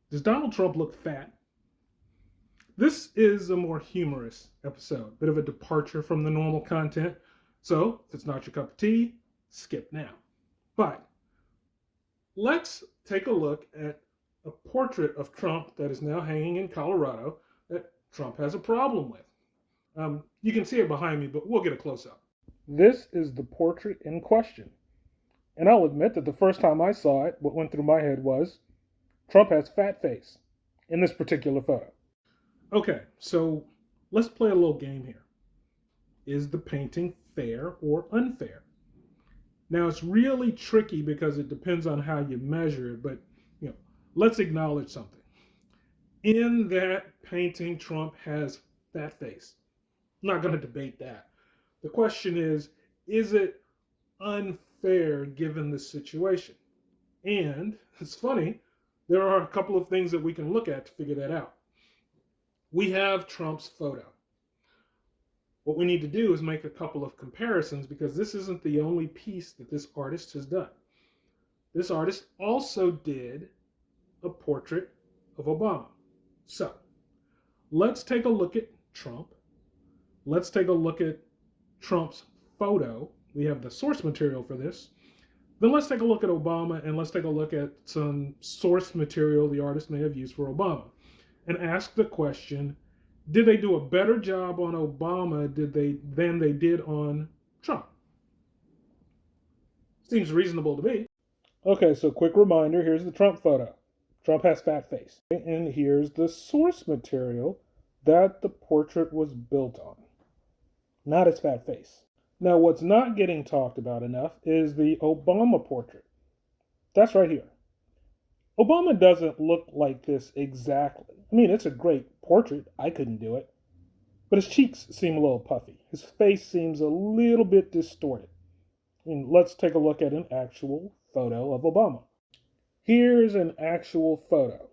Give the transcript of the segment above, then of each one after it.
Does Donald Trump look fat? This is a more humorous episode, bit of a departure from the normal content. So, if it's not your cup of tea, skip now. But let's take a look at a portrait of Trump that is now hanging in Colorado that Trump has a problem with. You can see it behind me, but we'll get a close up. This is the portrait in question. And I'll admit that the first time I saw it, what went through my head was Trump has fat face in this particular photo. Okay, so let's play a little game here. Is the painting fair or unfair? Now it's really tricky because it depends on how you measure it, but let's acknowledge something. In that painting, Trump has fat face. I'm not going to debate that. The question is it unfair given the situation? And it's funny, there are a couple of things that we can look at to figure that out. We have Trump's photo. What we need to do is make a couple of comparisons because this isn't the only piece that this artist has done. This artist also did a portrait of Obama. So let's take a look at Trump. Let's take a look at Trump's photo. We have the source material for this. Then let's take a look at Obama and let's take a look at some source material the artist may have used for Obama and ask the question, did they do a better job on Obama than they did on Trump? Seems reasonable to me. Okay, so quick reminder, here's the Trump photo. Trump has fat face. And here's the source material that the portrait was built on. Not his fat face. Now, what's not getting talked about enough is the Obama portrait. That's right here. Obama doesn't look like this exactly. I mean, it's a great portrait. I couldn't do it. But his cheeks seem a little puffy. His face seems a little bit distorted. And let's take a look at an actual photo of Obama. Here's an actual photo.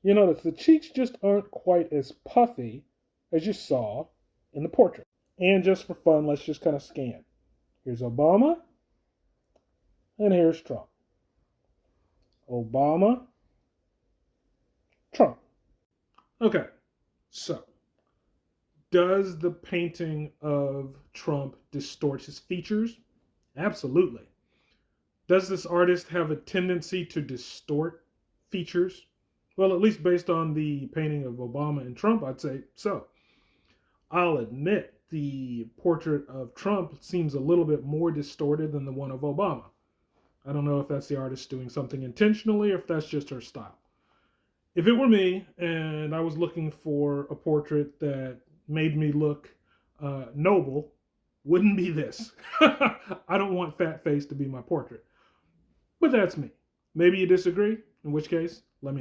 You notice the cheeks just aren't quite as puffy as you saw in the portrait. And just for fun, let's just kind of scan. Here's Obama, and here's Trump. Obama, Trump. Okay, so does the painting of Trump distort his features? Absolutely. Does this artist have a tendency to distort features? Well, at least based on the painting of Obama and Trump, I'd say so. I'll admit the portrait of Trump seems a little bit more distorted than the one of Obama. I don't know if that's the artist doing something intentionally or if that's just her style. If it were me and I was looking for a portrait that made me look noble, wouldn't be this. I don't want fat face to be my portrait. But that's me. Maybe you disagree, in which case, let me know.